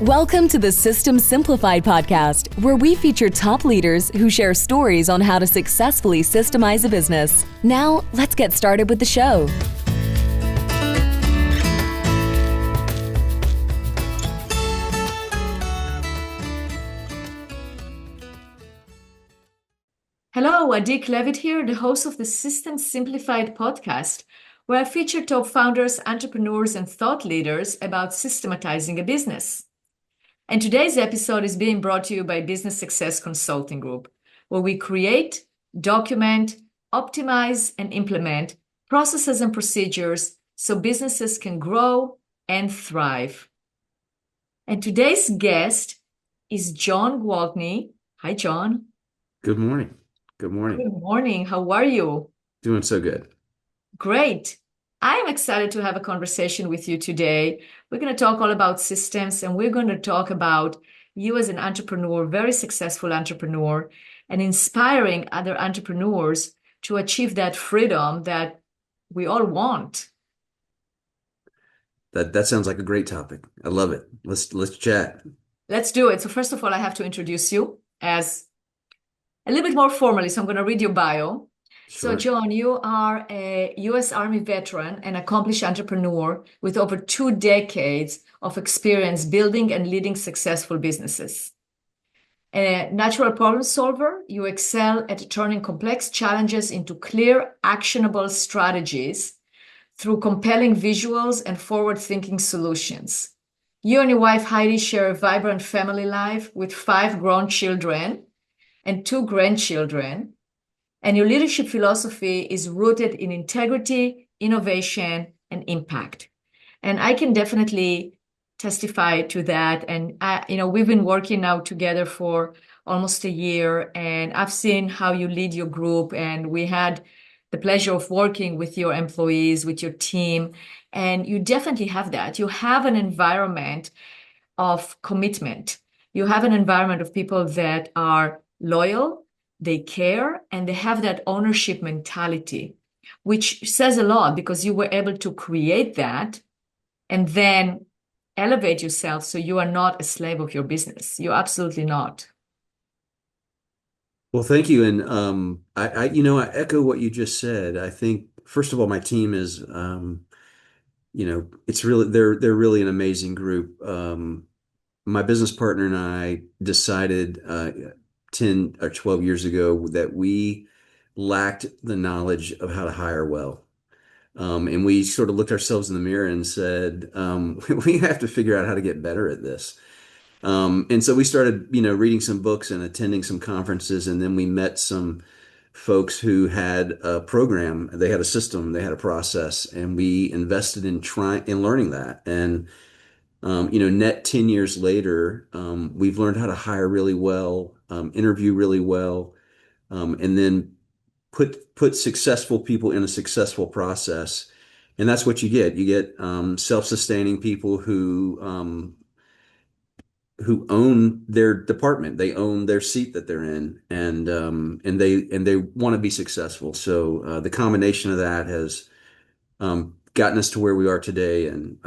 Welcome to the System Simplified podcast, where we feature top leaders who share stories on how to successfully systemize a business. Now, let's get started with the show. Hello, Adi Klevit here, the host of the System Simplified podcast, where I feature top founders, entrepreneurs, and thought leaders about systematizing a business. And today's episode is being brought to you by Business Success Consulting Group, where we create, document, optimize, and implement processes and procedures so businesses can grow and thrive. And today's guest is John Gwaltney. Hi, John. Good morning. Good morning. Good morning. How are you? Doing so good. Great. I am excited to have a conversation with you today. We're going to talk all about systems, and we're going to talk about you as an entrepreneur, very successful entrepreneur, and inspiring other entrepreneurs to achieve that freedom that we all want. That sounds like a great topic. I love it. Let's chat. Let's do it. So first of all, I have to introduce you as a little bit more formally. So I'm going to read your bio. Sure. So, John, you are a U.S. Army veteran and accomplished entrepreneur with over 2 decades of experience building and leading successful businesses. A natural problem solver, you excel at turning complex challenges into clear, actionable strategies through compelling visuals and forward-thinking solutions. You and your wife, Heidi, share a vibrant family life with 5 grown children and 2 grandchildren. And your leadership philosophy is rooted in integrity, innovation, and impact. And I can definitely testify to that. And we've been working now together for almost a year, and I've seen how you lead your group. And we had the pleasure of working with your employees, with your team. And you definitely have that. You have an environment of commitment. You have an environment of people that are loyal, they care, and they have that ownership mentality, which says a lot because you were able to create that and then elevate yourself so you are not a slave of your business. You're absolutely not. Well, thank you. And I echo what you just said. I think, first of all, my team is, it's really they're really an amazing group. My business partner and I decided 10 or 12 years ago that we lacked the knowledge of how to hire well. And we sort of looked ourselves in the mirror and said, we have to figure out how to get better at this. And so we started, reading some books and attending some conferences. And then we met some folks who had a program, they had a system, they had a process, and we invested in learning that. And net 10 years later, we've learned how to hire really well, interview really well, and then put successful people in a successful process. And that's what you get. You get self-sustaining people who own their department. They own their seat that they're in, and they want to be successful. So the combination of that has gotten us to where we are today, and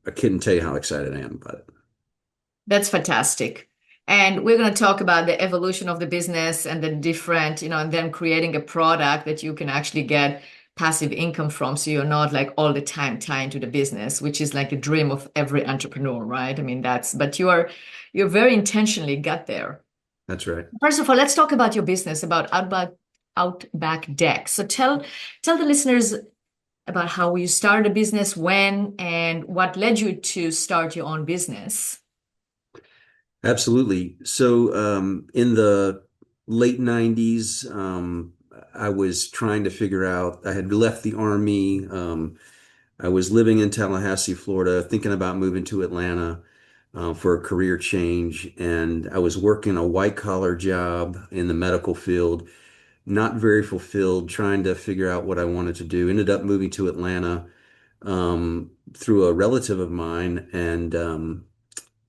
I couldn't tell you how excited I am about it. That's fantastic. And we're going to talk about the evolution of the business and the different, and then creating a product that you can actually get passive income from. So you're not like all the time tied to the business, which is like a dream of every entrepreneur, right? I mean, but you're very intentionally got there. That's right. First of all, let's talk about your business, about Outback Deck. So tell the listeners about how you started a business, when, and what led you to start your own business. Absolutely. So in the late 90s, I was trying to figure out, I had left the Army. I was living in Tallahassee, Florida, thinking about moving to Atlanta for a career change. And I was working a white collar job in the medical field, not very fulfilled, trying to figure out what I wanted to do. Ended up moving to Atlanta through a relative of mine.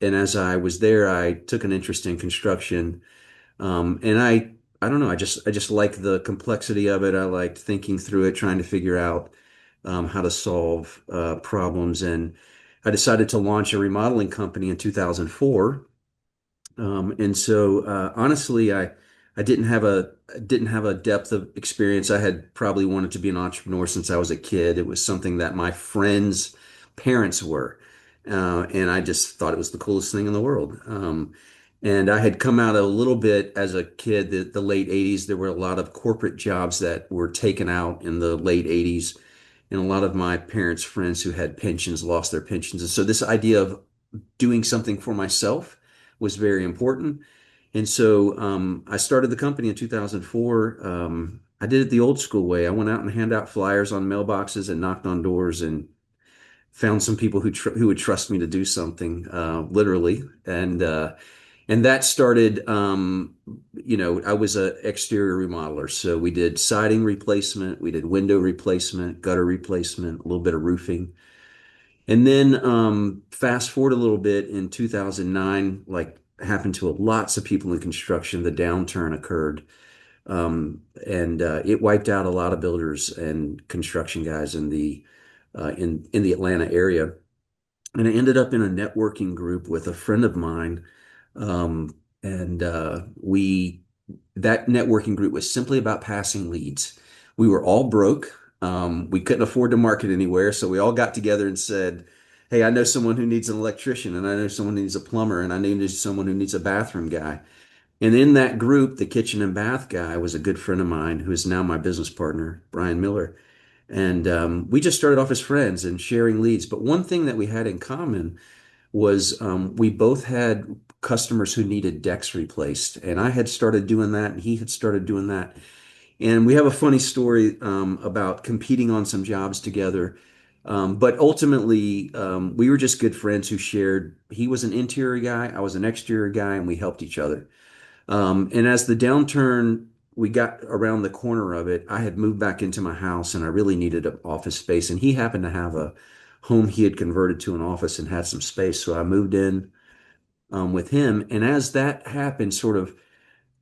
And as I was there, I took an interest in construction. And I don't know, I just liked the complexity of it. I liked thinking through it, trying to figure out how to solve problems. And I decided to launch a remodeling company in 2004. And so honestly, I didn't have a depth of experience. I had probably wanted to be an entrepreneur since I was a kid. It was something that my friends' parents were. And I just thought it was the coolest thing in the world. And I had come out a little bit as a kid, the late 80s. There were a lot of corporate jobs that were taken out in the late 80s. And a lot of my parents' friends who had pensions lost their pensions. And so this idea of doing something for myself was very important. And so I started the company in 2004. I did it the old school way. I went out and handed out flyers on mailboxes and knocked on doors and found some people who would trust me to do something, literally. And that started, I was an exterior remodeler. So we did siding replacement, we did window replacement, gutter replacement, a little bit of roofing. And then fast forward a little bit in 2009, like happened to lots of people in construction, the downturn occurred. And it wiped out a lot of builders and construction guys in the Atlanta area. And I ended up in a networking group with a friend of mine. And we that networking group was simply about passing leads. We were all broke. We couldn't afford to market anywhere, so we all got together and said, "Hey, I know someone who needs an electrician, and I know someone who needs a plumber, and I know someone who needs a bathroom guy." And in that group, the kitchen and bath guy was a good friend of mine who is now my business partner, Brian Miller. And we just started off as friends and sharing leads. But one thing that we had in common was we both had customers who needed decks replaced. And I had started doing that, and he had started doing that. And we have a funny story about competing on some jobs together. But ultimately, we were just good friends who shared. He was an interior guy, I was an exterior guy, and we helped each other. And as the downturn, we got around the corner of it, I had moved back into my house and I really needed an office space. And he happened to have a home he had converted to an office and had some space. So I moved in with him. And as that happened, sort of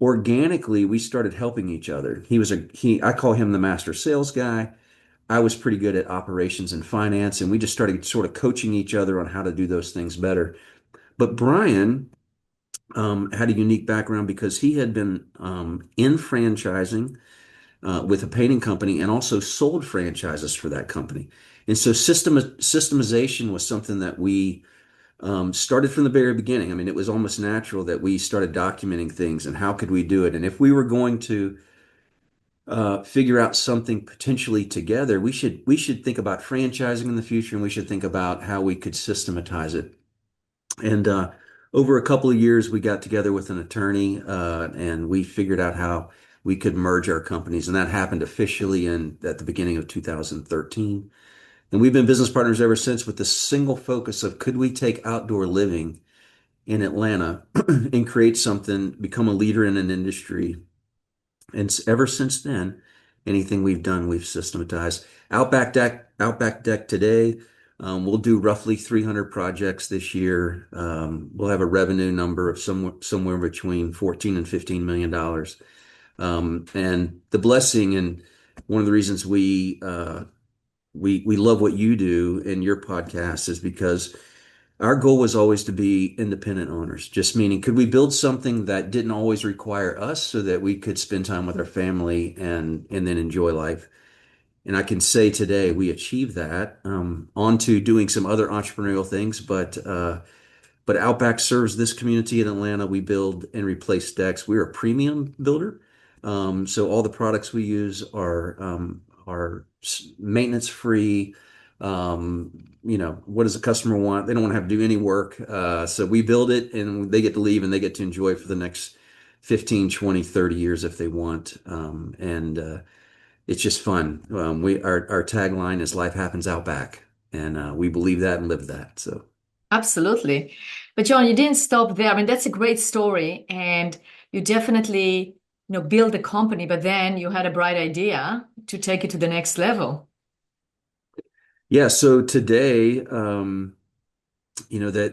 organically, we started helping each other. I call him the master sales guy. I was pretty good at operations and finance, and we just started sort of coaching each other on how to do those things better. But Brian had a unique background because he had been in franchising with a painting company and also sold franchises for that company. And so systemization was something that we started from the very beginning. I mean, it was almost natural that we started documenting things and how could we do it. And if we were going to figure out something potentially together, we should think about franchising in the future, and we should think about how we could systematize it. And over a couple of years, we got together with an attorney and we figured out how we could merge our companies. And that happened officially at the beginning of 2013. And we've been business partners ever since with the single focus of could we take outdoor living in Atlanta and create something, become a leader in an industry. And ever since then, anything we've done, we've systematized. Outback Deck today. We'll do roughly 300 projects this year. We'll have a revenue number of somewhere between 14 and $15 million. And the blessing, and one of the reasons we love what you do in your podcast is because our goal was always to be independent owners, just meaning could we build something that didn't always require us so that we could spend time with our family and then enjoy life. And I can say today we achieved that, on to doing some other entrepreneurial things, but Outback serves this community in Atlanta. We build and replace decks. We're a premium builder. So all the products we use are maintenance free. What does the customer want? They don't want to have to do any work. So we build it and they get to leave and they get to enjoy it for the next 15, 20, 30 years if they want. And it's just fun. Our tagline is life happens out back. And we believe that and live that. So Absolutely. But John, you didn't stop there. I mean, that's a great story. And you definitely, build a company, but then you had a bright idea to take it to the next level. yeah, so today, that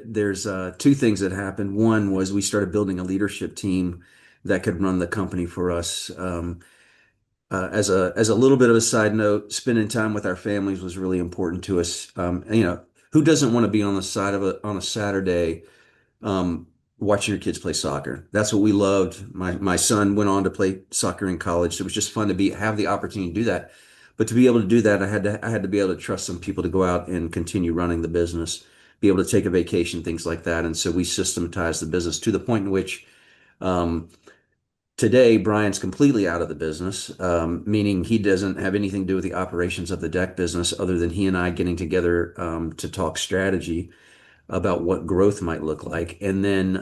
there's two things that happened. One was we started building a leadership team that could run the company for us. As a little bit of a side note, spending time with our families was really important to us. Who doesn't want to be on the side of on a Saturday, um, watching your kids play soccer? That's what we loved. My son went on to play soccer in college, so it was just fun to have the opportunity to do that. But to be able to do that, I had to be able to trust some people to go out and continue running the business, be able to take a vacation, things like that. And so we systematized the business to the point in which um, today, Brian's completely out of the business, meaning he doesn't have anything to do with the operations of the deck business other than he and I getting together to talk strategy about what growth might look like. And then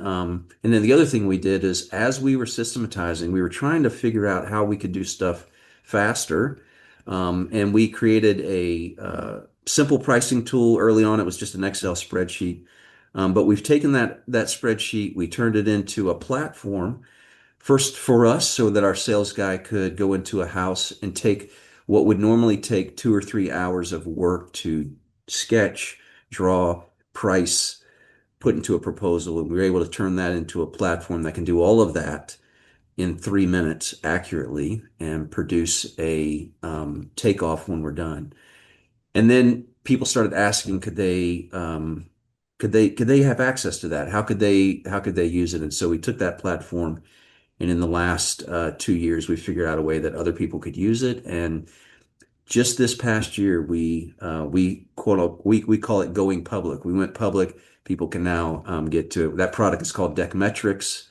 the other thing we did is as we were systematizing, we were trying to figure out how we could do stuff faster. And we created a simple pricing tool early on. It was just an Excel spreadsheet. But we've taken that spreadsheet, we turned it into a platform. First for us, so that our sales guy could go into a house and take what would normally take 2 or 3 hours of work to sketch, draw, price, put into a proposal. And we were able to turn that into a platform that can do all of that in 3 minutes accurately and produce a takeoff when we're done. And then people started asking, could they have access to that? How could they use it? And so we took that platform, and in the last 2 years, we figured out a way that other people could use it. And just this past year, we call it going public. We went public. People can now get to it. That product is called Deck Metrics,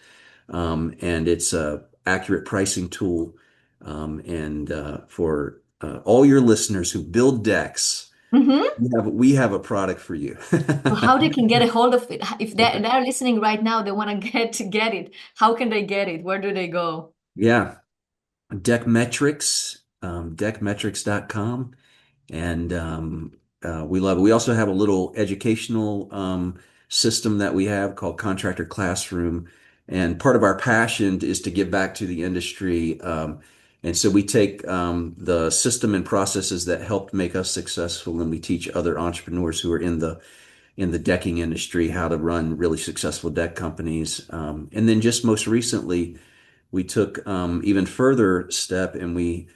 and it's a accurate pricing tool. And for all your listeners who build decks, Mm-hmm. we have a product for you. So how they can get a hold of it? If they're listening right now, they want to get it. How can they get it? Where do they go? Yeah, Deck Metrics, deckmetrics.com. And we love it. We also have a little educational system that we have called Contractor Classroom. And part of our passion is to give back to the industry. And so we take the system and processes that helped make us successful, and we teach other entrepreneurs who are in the decking industry how to run really successful deck companies. And then just most recently, we took even further step, and we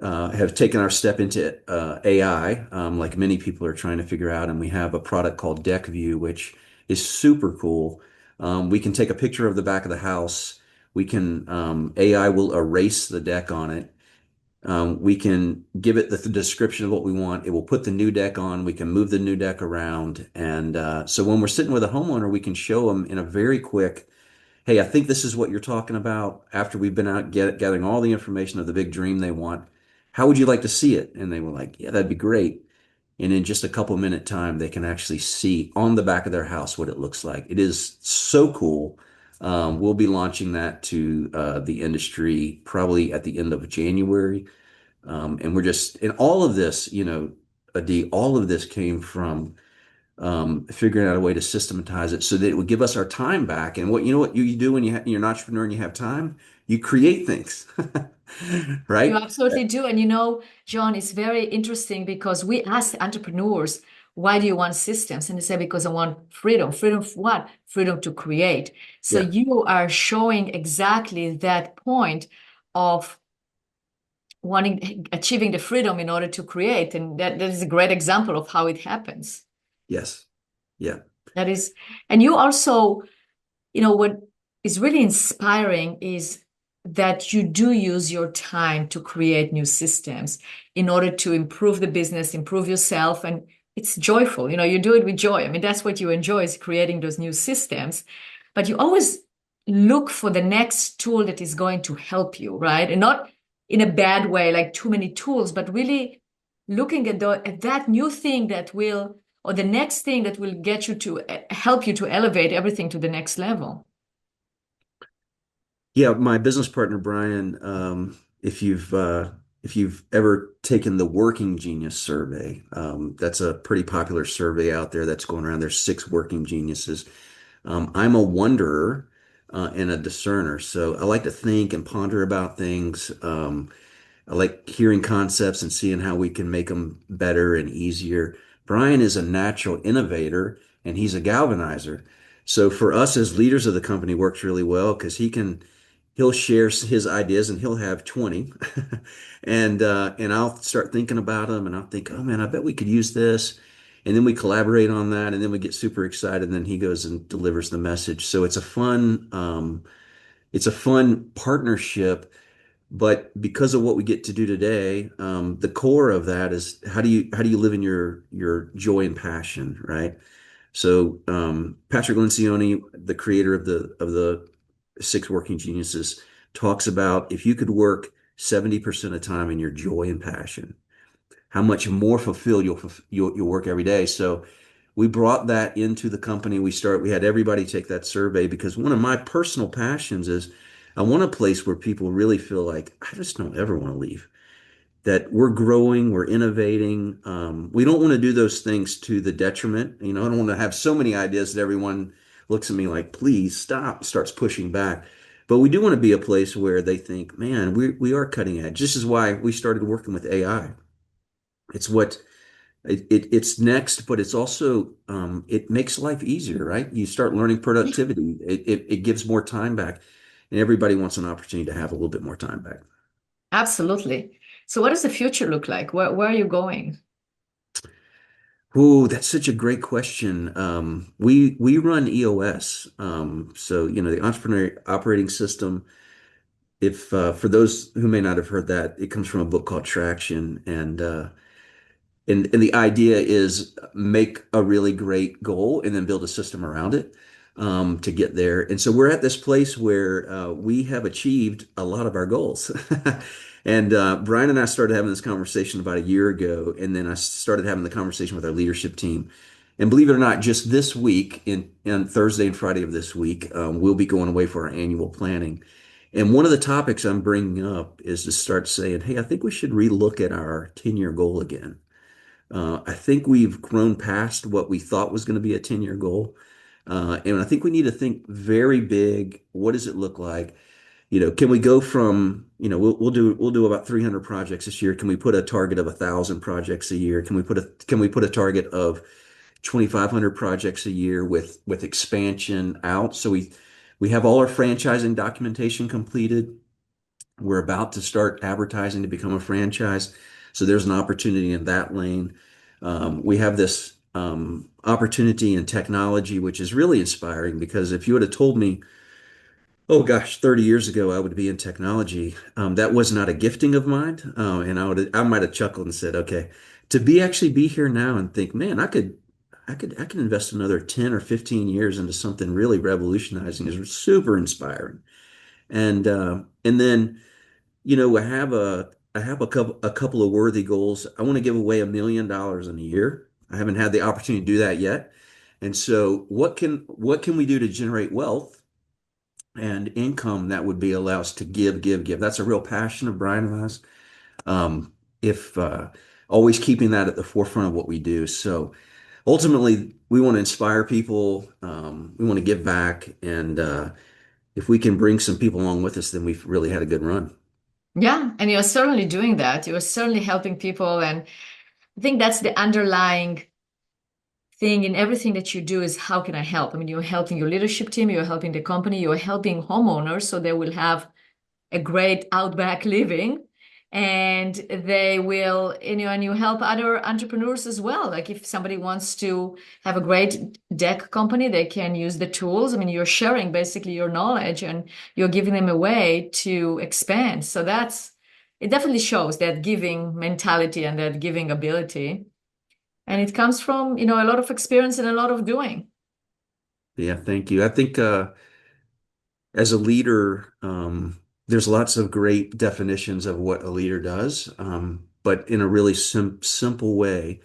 have taken our step into AI, like many people are trying to figure out, and we have a product called Deck View, which is super cool. We can take a picture of the back of the house. We can AI will erase the deck on it. We can give it the description of what we want. It will put the new deck on. We can move the new deck around, and so when we're sitting with a homeowner, we can show them in a very quick, hey, I think this is what you're talking about. After we've been out gathering all the information of the big dream they want, how would you like to see it? And they were like, yeah, that'd be great. And in just a couple minute time, they can actually see on the back of their house what it looks like. It is so cool. We'll be launching that to the industry probably at the end of January. And we're just, and all of this, Adi, all of this came from figuring out a way to systematize it so that it would give us our time back. And what you know what you do when you're an entrepreneur and you have time, you create things, You right? absolutely do. And John, it's very interesting because we ask entrepreneurs, why do you want systems? And they say, because I want freedom. Freedom for what? Freedom to create. So Yeah. you are showing exactly that point of achieving the freedom in order to create. And that is a great example of how it happens. Yes. Yeah. That is, and you also, what is really inspiring is that you do use your time to create new systems in order to improve the business, improve yourself, and it's joyful. You do it with joy. I mean, that's what you enjoy, is creating those new systems. But you always look for the next tool that is going to help you, right? And not in a bad way, like too many tools, but really looking at that new thing that will, or the next thing that will get you to help you to elevate everything to the next level. Yeah. My business partner, Brian, if you've ever taken the Working Genius survey, that's a pretty popular survey out there that's going around. There's 6 working geniuses. I'm a wonderer and a discerner. So I like to think and ponder about things. I like hearing concepts and seeing how we can make them better and easier. Brian is a natural innovator, and he's a galvanizer. So for us as leaders of the company, works really well because he'll share his ideas, and he'll have 20 and I'll start thinking about them, and I'll think, oh man, I bet we could use this. And then we collaborate on that, and then we get super excited, and then he goes and delivers the message. So it's a fun partnership. But because of what we get to do today, the core of that is how do you live in your joy and passion, right? So Patrick Lencioni, the creator of the Six Working Geniuses, talks about if you could work 70% of the time in your joy and passion, how much more fulfilled you'll work every day. So we brought that into the company. We had everybody take that survey because one of my personal passions is I want a place where people really feel like I just don't ever want to leave. That we're growing, we're innovating. We don't want to do those things to the detriment. I don't want to have so many ideas that everyone looks at me like, please stop, starts pushing back. But we do want to be a place where they think, man, we are cutting edge. This is why we started working with AI. It's what it's next, but it's also it makes life easier, right? You start learning productivity. It gives more time back, and everybody wants an opportunity to have a little bit more time back. Absolutely. So what does the future look like? Where are you going? Oh, that's such a great question. We run EOS, so the Entrepreneur Operating System. If For those who may not have heard that, it comes from a book called Traction, and the idea is make a really great goal and then build a system around it to get there. And so we're at this place where we have achieved a lot of our goals. And Brian and I started having this conversation about a year ago, and then I started having the conversation with our leadership team. And believe it or not, just this week, in Thursday and Friday of this week, we'll be going away for our annual planning. And one of the topics I'm bringing up is to start saying, hey, I think we should relook at our 10-year goal again. I think we've grown past what we thought was going to be a 10-year goal. And I think we need to think very big. What does it look like? Can we go from, we'll do about 300 projects this year. Can we put a target of 1,000 projects a year? Can we put a target of 2,500 projects a year with expansion out? So we have all our franchising documentation completed. We're about to start advertising to become a franchise. So there's an opportunity in that lane. We have this opportunity in technology, which is really inspiring because if you would have told me, oh gosh, 30 years ago, I would be in technology, that was not a gifting of mine. And I might have chuckled and said, okay, actually be here now and think, man, I could invest another 10 or 15 years into something really revolutionizing is super inspiring. And then I have a couple of worthy goals. I want to give away $1 million in a year. I haven't had the opportunity to do that yet. And so what can we do to generate wealth and income that would be allow us to give? That's a real passion of Brian and us. If Always keeping that at the forefront of what we do. So ultimately, we want to inspire people. We want to give back, and if we can bring some people along with us, then we've really had a good run. Yeah, and you're certainly doing that. You're certainly helping people. And I think that's the underlying thing in everything that you do is how can I help? I mean, you're helping your leadership team, you're helping the company, you're helping homeowners so they will have a great outback living and they will, and you help other entrepreneurs as well. Like if somebody wants to have a great deck company, they can use the tools. I mean, you're sharing basically your knowledge and you're giving them a way to expand. So it definitely shows that giving mentality and that giving ability. And it comes from, a lot of experience and a lot of doing. Yeah, thank you. I think as a leader, there's lots of great definitions of what a leader does, but in a really simple way,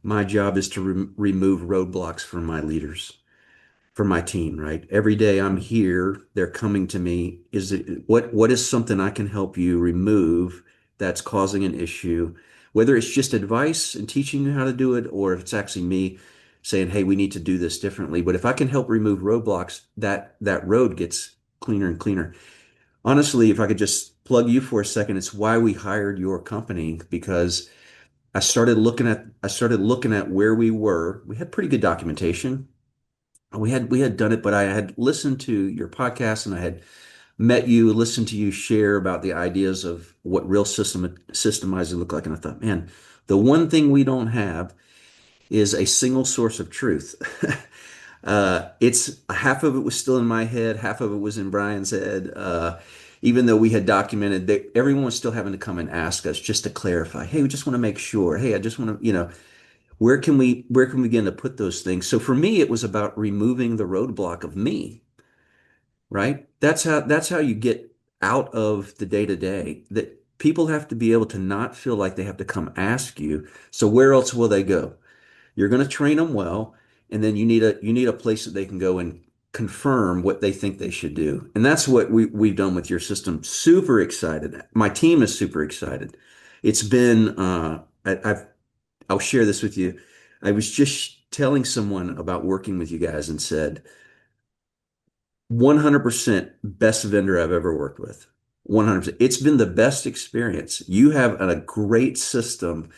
my job is to remove roadblocks from my leaders, from my team, right? Every day I'm here, they're coming to me. What is something I can help you remove that's causing an issue? Whether it's just advice and teaching you how to do it, or if it's actually me saying, hey, we need to do this differently. But if I can help remove roadblocks, that road gets cleaner and cleaner. Honestly, if I could just plug you for a second, it's why we hired your company because I started looking at where we were. We had pretty good documentation. We had done it, but I had listened to your podcast and I had met you, listened to you share about the ideas of what real systemizing look like. And I thought, man, the one thing we don't have is a single source of truth. It's half of it was still in my head, half of it was in Brian's head. Even though we had documented that everyone was still having to come and ask us just to clarify, hey, we just want to make sure. Hey, I just want to, where can we begin to put those things? So for me, it was about removing the roadblock of me, right? That's how you get out of the day to day. That people have to be able to not feel like they have to come ask you. So where else will they go? You're going to train them well, and then you need a place that they can go and confirm what they think they should do. And that's what we've done with your system. Super excited. My team is super excited. It's been I'll share this with you. I was just telling someone about working with you guys and said 100% best vendor I've ever worked with. 100%. It's been the best experience. You have a great system.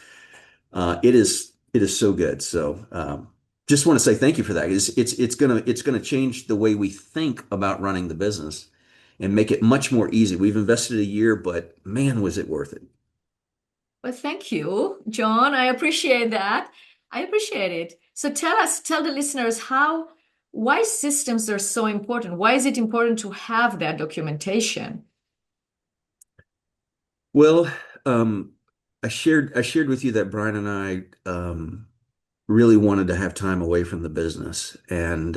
It is so good. So just want to say thank you for that. It's gonna change the way we think about running the business and make it much more easy. We've invested a year, but man, was it worth it. Well, thank you, John. I appreciate that. I appreciate it. So tell the listeners why systems are so important. Why is it important to have that documentation? Well, I shared with you that Brian and I really wanted to have time away from the business, and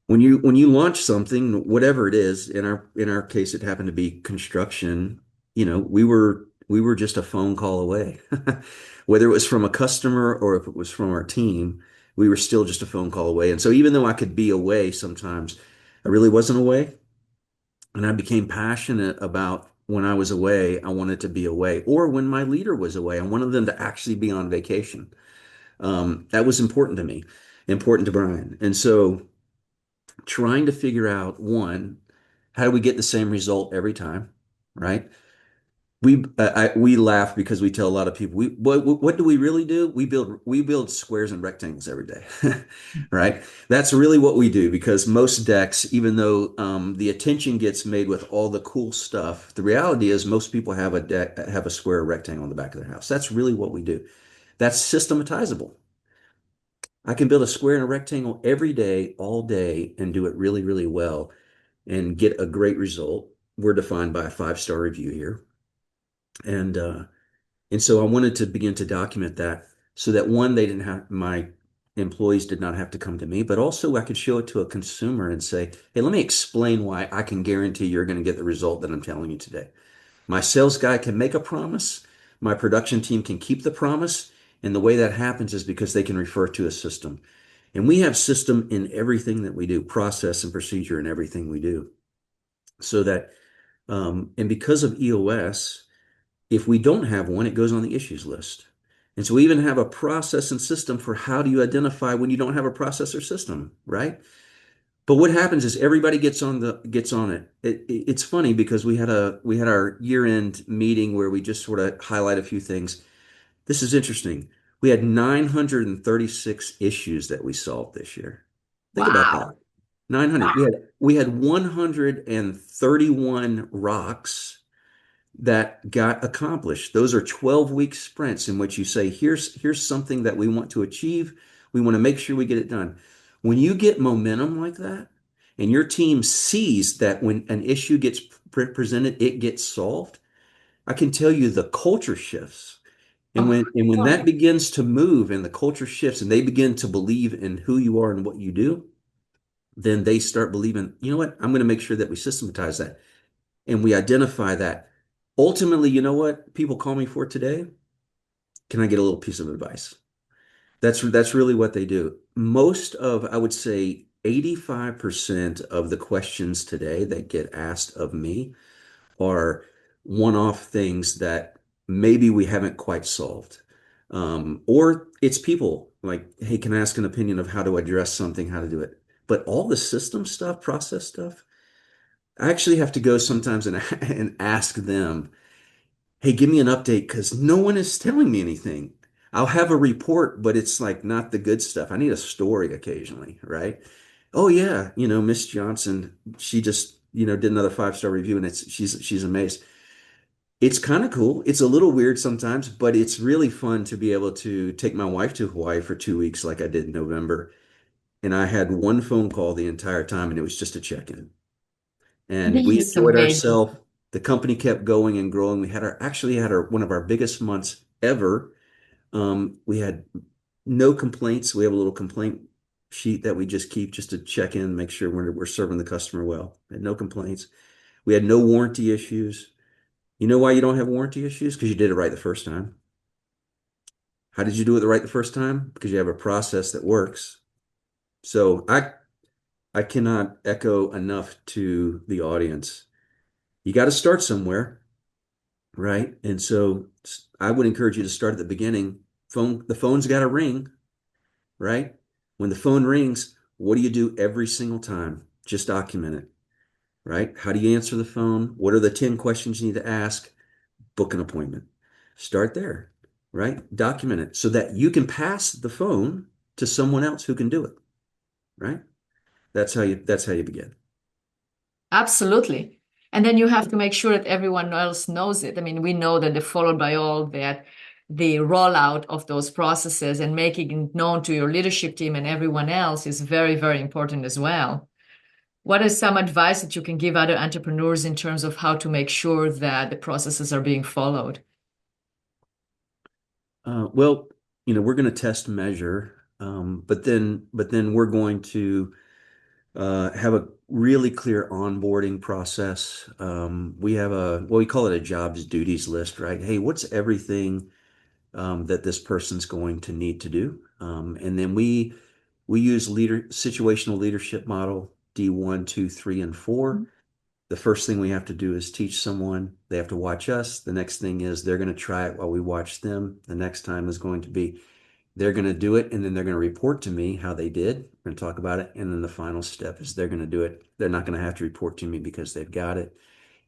when you launch something, whatever it is, in our case, it happened to be construction. We were just a phone call away. Whether it was from a customer or if it was from our team, we were still just a phone call away. And so even though I could be away sometimes, I really wasn't away. And I became passionate about when I was away, I wanted to be away. Or when my leader was away, I wanted them to actually be on vacation. That was important to me, important to Brian. And so trying to figure out, one, how do we get the same result every time, right? We laugh because we tell a lot of people, what do we really do? We build squares and rectangles every day, right? That's really what we do, because most decks, even though the attention gets made with all the cool stuff, the reality is most people have a square or rectangle on the back of their house. That's really what we do. That's systematizable. I can build a square and a rectangle every day, all day, and do it really, really well and get a great result. We're defined by a 5-star review here. And so I wanted to begin to document that so that, one, they didn't have my employees did not have to come to me, but also I could show it to a consumer and say, hey, let me explain why I can guarantee you're going to get the result that I'm telling you today. My sales guy can make a promise, my production team can keep the promise, and the way that happens is because they can refer to a system. And we have system in everything that we do, process and procedure in everything we do. So that, and because of EOS, if we don't have one, it goes on the issues list. And so we even have a process and system for how do you identify when you don't have a process or system, right? But what happens is everybody gets on it. It's funny because we had our year-end meeting where we just sort of highlight a few things. This is interesting. We had 936 issues that we solved this year. Think about that. Wow. 900. Wow. We had 131 rocks that got accomplished. Those are 12-week sprints in which you say, here's something that we want to achieve. We want to make sure we get it done. When you get momentum like that, and your team sees that when an issue gets presented, it gets solved, I can tell you the culture shifts. And Oh, when that begins to move and the culture shifts and they begin to believe in who you are and what you do, then they start believing, you know what, I'm going to make sure that we systematize that and we identify that. Ultimately, you know what people call me for today? Can I get a little piece of advice? That's really what they do. Most of, I would say, 85% of the questions today that get asked of me are one-off things that maybe we haven't quite solved. Or it's people like, hey, can I ask an opinion of how to address something, how to do it? But all the system stuff, process stuff, I actually have to go sometimes and, and ask them, hey, give me an update because no one is telling me anything. I'll have a report, but it's like not the good stuff. I need a story occasionally, right? Oh yeah, Miss Johnson, she just, did another 5-star review and she's amazed. It's kind of cool. It's a little weird sometimes, but it's really fun to be able to take my wife to Hawaii for 2 weeks like I did in November. And I had one phone call the entire time, and it was just a check-in. And we That's enjoyed amazing. ourselves. The company kept going and growing. We had our one of our biggest months ever. We had no complaints. We have a little complaint sheet that we just keep just to check in, make sure we're serving the customer well. Had no complaints. We had no warranty issues. You know why you don't have warranty issues? Because you did it right the first time. How did you do it right the first time? Because you have a process that works. So I cannot echo enough to the audience. You got to start somewhere, right? And so I would encourage you to start at the beginning. The phone's got to ring, right? When the phone rings, what do you do every single time? Just document it, right? How do you answer the phone? What are the 10 questions you need to ask? Book an appointment. Start there, right? Document it so that you can pass the phone to someone else who can do it, right? That's how you begin. Absolutely. And then you have to make sure that everyone else knows it. I mean, we know that the followed by all that the rollout of those processes and making it known to your leadership team and everyone else is very, very important as well. What is some advice that you can give other entrepreneurs in terms of how to make sure that the processes are being followed? Well, we're going to test measure, but then we're going to have a really clear onboarding process. We have well, we call it a jobs duties list, right? Hey, what's everything that this person's going to need to do? And then we use situational leadership model D1, 2, 3, and 4. The first thing we have to do is teach someone. They have to watch us. The next thing is they're going to try it while we watch them. The next time is going to be they're going to do it, and then they're going to report to me how they did. We're going to talk about it. And then the final step is they're going to do it. They're not going to have to report to me because they've got it.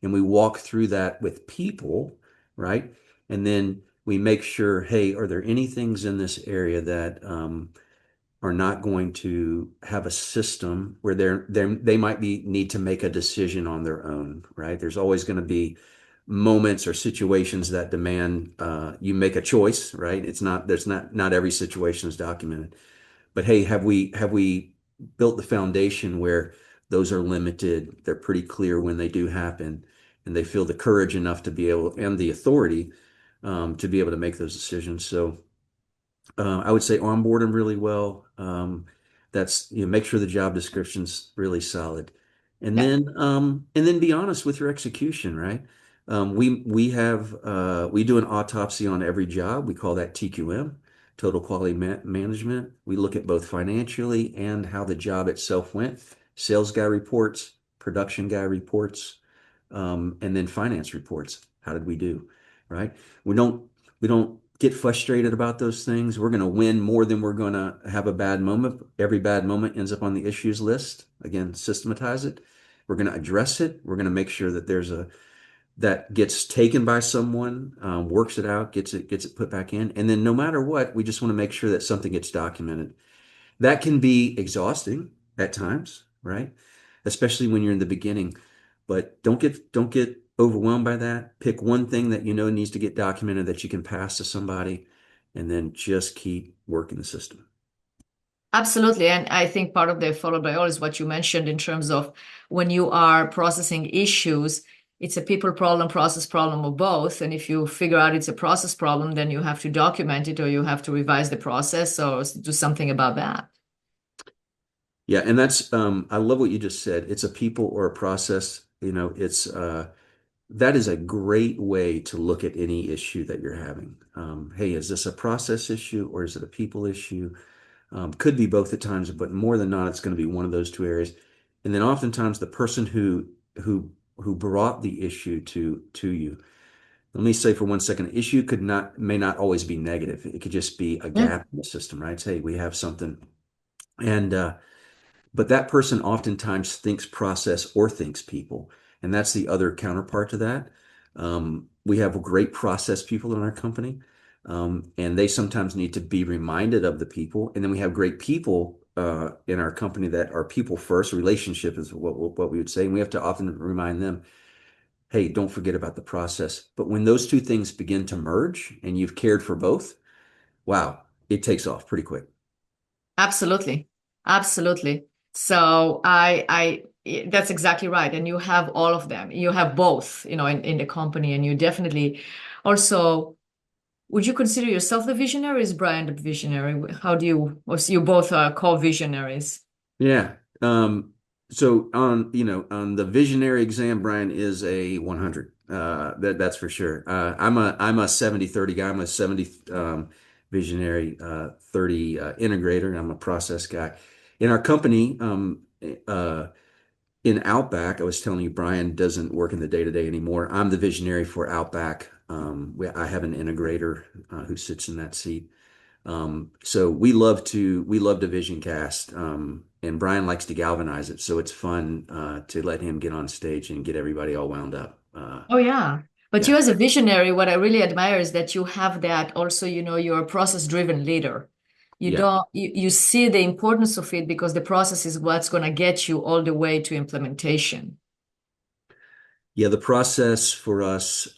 And we walk through that with people, right? And then we make sure, hey, are there any things in this area that are not going to have a system where they might need to make a decision on their own, right? There's always going to be moments or situations that demand you make a choice, right? There's not every situation is documented. But hey, have we built the foundation where those are limited, they're pretty clear when they do happen, and they feel the courage enough to be able and the authority to be able to make those decisions. So I would say onboard them really well. That's make sure the job description's really solid, and Yeah. then be honest with your execution, right? We do an autopsy on every job. We call that TQM, Total Quality Management. We look at both financially and how the job itself went. Sales guy reports, production guy reports, and then finance reports. How did we do? Right? We don't get frustrated about those things. We're going to win more than we're going to have a bad moment. Every bad moment ends up on the issues list. Again, systematize it. We're going to address it. We're going to make sure that that gets taken by someone, works it out, gets it put back in. And then no matter what, we just want to make sure that something gets documented. That can be exhausting at times, right? Especially when you're in the beginning. But don't get overwhelmed by that. Pick one thing that you know needs to get documented that you can pass to somebody, and then just keep working the system. Absolutely. And I think part of the followed by all is what you mentioned in terms of when you are processing issues, it's a people problem, process problem, or both. And if you figure out it's a process problem, then you have to document it or you have to revise the process or do something about that. Yeah, and that's I love what you just said. It's a people or a process. It's that is a great way to look at any issue that you're having. Hey, is this a process issue or is it a people issue? Could be both at times, but more than not, it's going to be one of those two areas. And then oftentimes the person who brought the issue to you. Let me say for 1 second, the issue may not always be negative. It could just be a Yeah. gap in the system, right? Say we have something, and but that person oftentimes thinks process or thinks people. And that's the other counterpart to that. We have great process people in our company, and they sometimes need to be reminded of the people. And then we have great people in our company that are people first. Relationship is what we would say. And we have to often remind them, hey, don't forget about the process. But when those two things begin to merge and you've cared for both, wow, it takes off pretty quick. Absolutely. Absolutely. That's exactly right. And you have all of them. You have both, in the company, and you definitely also, would you consider yourself the visionary? Is Brian the visionary? How do you, or so you both are co-visionaries? Yeah. So on the visionary exam, Brian is a 100. That's for sure. I'm a 70/30 guy. I'm a 70 visionary, 30 integrator, and I'm a process guy. In our company, uh, in Outback, I was telling you, Brian doesn't work in the day-to-day anymore. I'm the visionary for Outback. I have an integrator who sits in that seat. So we love to vision cast, and Brian likes to galvanize it. So it's fun to let him get on stage and get everybody all wound up. Oh, yeah. But Yeah, you as a visionary, what I really admire is that you have that also, you're a process-driven leader. You yeah, don't you see the importance of it because the process is what's going to get you all the way to implementation. yeah. The process for us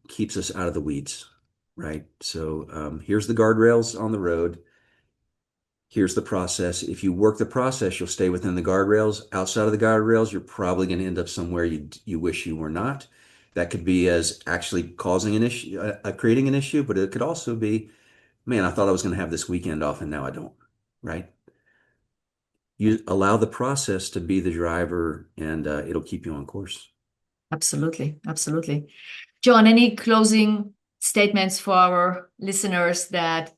keeps us out of the weeds, right? So here's the guardrails on the road. Here's the process. If you work the process, you'll stay within the guardrails. Outside of the guardrails, you're probably going to end up somewhere you wish you were not. That could be as actually causing an issue, creating an issue, but it could also be, man, I thought I was going to have this weekend off and now I don't, right? You allow the process to be the driver and it'll keep you on course. Absolutely. Absolutely. John, any closing statements for our listeners, that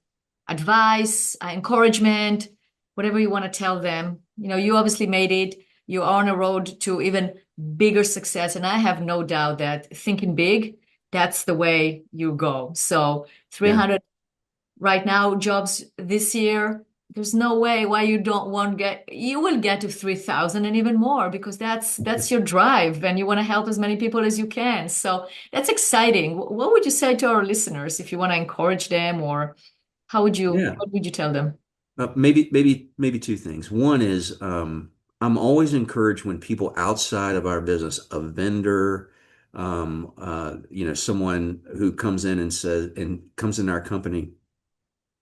advice, encouragement, whatever you want to tell them? You obviously made it. You are on a road to even bigger success. And I have no doubt that thinking big, that's the way you go. So Yeah. 300 right now jobs this year, there's no way why you don't want get you will get to 3,000 and even more, because that's your drive and you want to help as many people as you can. So that's exciting. What would you say to our listeners if you want to encourage them, or Yeah. what would you tell them? Maybe two things. One is I'm always encouraged when people outside of our business, a vendor, someone who comes in and says and comes in our company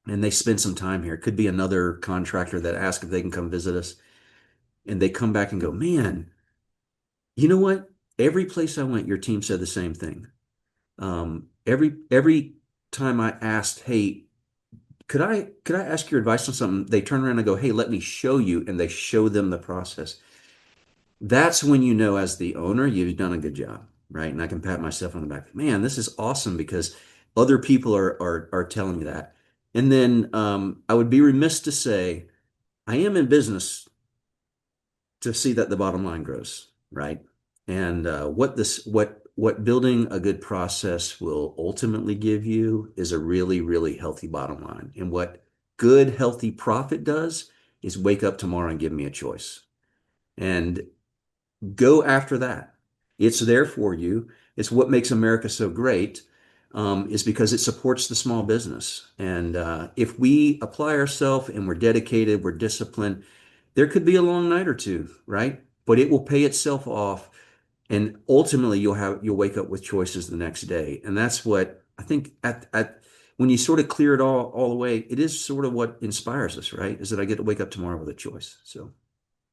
and they spend some time here. It could be another contractor that asks if they can come visit us, and they come back and go, "Man, you know what? Every place I went, your team said the same thing. Every time I asked, hey, could I ask your advice on something? They turn around and go, hey, let me show you, and they show them the process. That's when you know, as the owner, you've done a good job, right? And I can pat myself on the back. Man, this is awesome because other people are telling me that. And then I would be remiss to say I am in business to see that the bottom line grows, right? And what building a good process will ultimately give you is a really, really healthy bottom line. And what good, healthy profit does is wake up tomorrow and give me a choice. And go after that. It's there for you. It's what makes America so great, is because it supports the small business. And if we apply ourselves and we're dedicated, we're disciplined, there could be a long night or two, right? But it will pay itself off, and ultimately you'll wake up with choices the next day. And that's what I think at when you sort of clear it all the way, it is sort of what inspires us, right? Is that I get to wake up tomorrow with a choice. So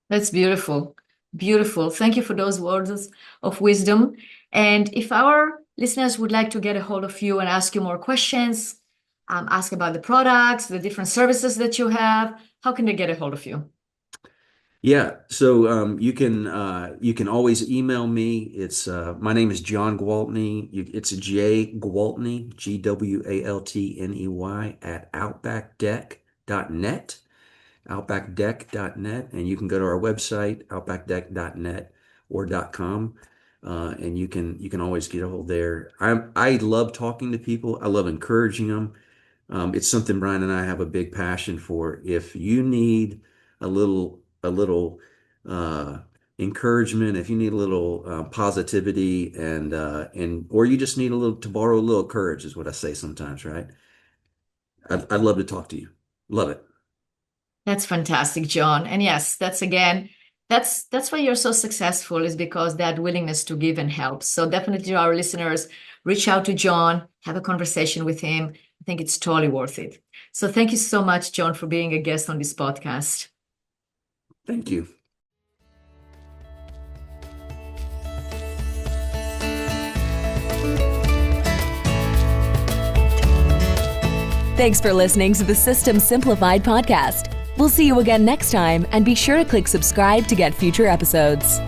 That's beautiful. Beautiful. Thank you for those words of wisdom. And if our listeners would like to get a hold of you and ask you more questions, ask about the products, the different services that you have, how can they get a hold of you? yeah, so you can always email me. It's my name is John Gwaltney. It's J Gwaltney, Gwaltney at outbackdeck.net, outbackdeck.net, and you can go to our website, outbackdeck.net or .com, and you can always get a hold there. I love talking to people. I love encouraging them. It's something Brian and I have a big passion for. If you need a little uh, encouragement, if you need a little positivity, and or you just need a little to borrow a little courage, is what I say sometimes, right? I'd love to talk to you. Love it. That's fantastic, John. And yes, that's again That's why you're so successful, is because that willingness to give and help. So definitely to our listeners, reach out to John, have a conversation with him. I think it's totally worth it. So thank you so much, John, for being a guest on this podcast. Thank you. Thanks for listening to the System Simplified podcast. We'll see you again next time, and be sure to click subscribe to get future episodes.